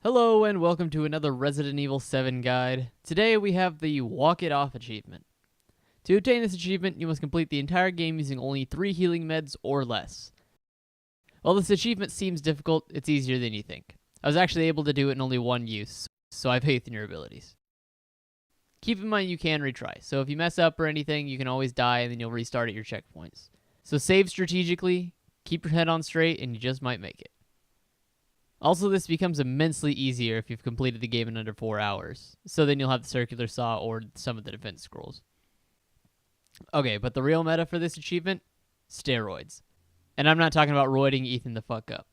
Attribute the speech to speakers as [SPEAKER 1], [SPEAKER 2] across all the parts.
[SPEAKER 1] Hello and welcome to another Resident Evil 7 guide. Today we have the Walk It Off achievement. To obtain this achievement, you must complete the entire game using only 3 healing meds or less. While this achievement seems difficult, it's easier than you think. I was actually able to do it in only one use, so I have faith in your abilities. Keep in mind you can retry, so if you mess up or anything, you can always die and then you'll restart at your checkpoints. So save strategically, keep your head on straight, and you just might make it. Also, this becomes immensely easier if you've completed the game in under 4 hours, so then you'll have the circular saw or some of the defense scrolls. Okay, but the real meta for this achievement? Steroids. And I'm not talking about roiding Ethan the fuck up.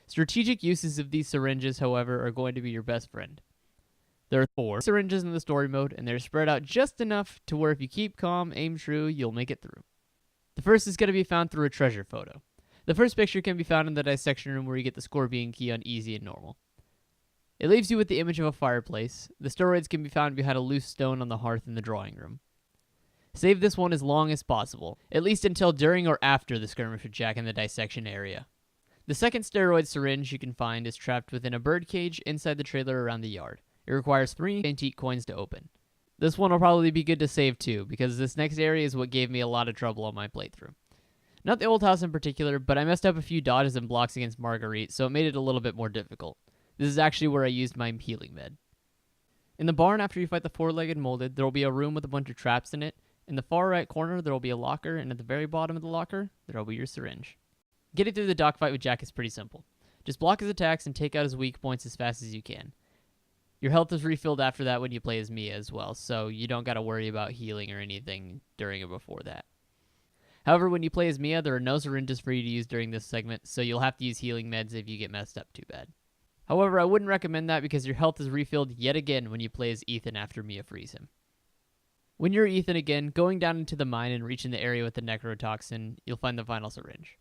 [SPEAKER 1] Strategic uses of these syringes, however, are going to be your best friend. There are 4 syringes in the story mode, and they're spread out just enough to where if you keep calm, aim true, you'll make it through. The first is going to be found through a treasure photo. The first picture can be found in the dissection room where you get the scorpion key on easy and normal. It leaves you with the image of a fireplace. The steroids can be found behind a loose stone on the hearth in the drawing room. Save this one as long as possible, at least until during or after the skirmish with Jack in the dissection area. The second steroid syringe you can find is trapped within a bird cage inside the trailer around the yard. It requires 3 antique coins to open. This one will probably be good to save too, because this next area is what gave me a lot of trouble on my playthrough. Not the old house in particular, but I messed up a few dodges and blocks against Marguerite, so it made it a little bit more difficult. This is actually where I used my healing med. In the barn, after you fight the 4-legged molded, there will be a room with a bunch of traps in it. In the far right corner, there will be a locker, and at the very bottom of the locker, there will be your syringe. Getting through the dogfight with Jack is pretty simple. Just block his attacks and take out his weak points as fast as you can. Your health is refilled after that when you play as Mia as well, so you don't got to worry about healing or anything during or before that. However, when you play as Mia, there are no syringes for you to use during this segment, so you'll have to use healing meds if you get messed up too bad. However, I wouldn't recommend that because your health is refilled yet again when you play as Ethan after Mia frees him. When you're Ethan again, going down into the mine and reaching the area with the necrotoxin, you'll find the final syringe.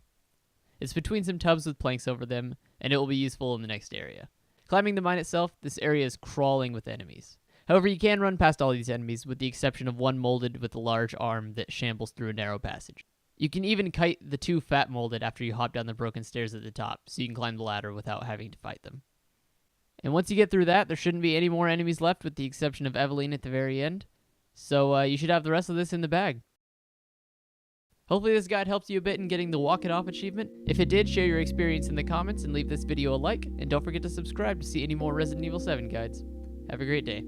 [SPEAKER 1] It's between some tubs with planks over them, and it will be useful in the next area. Climbing the mine itself, this area is crawling with enemies. However, you can run past all these enemies, with the exception of one molded with a large arm that shambles through a narrow passage. You can even kite the 2 fat molded after you hop down the broken stairs at the top, so you can climb the ladder without having to fight them. And once you get through that, there shouldn't be any more enemies left with the exception of Eveline at the very end. So you should have the rest of this in the bag. Hopefully this guide helps you a bit in getting the Walk It Off achievement. If it did, share your experience in the comments and leave this video a like, and don't forget to subscribe to see any more Resident Evil 7 guides. Have a great day.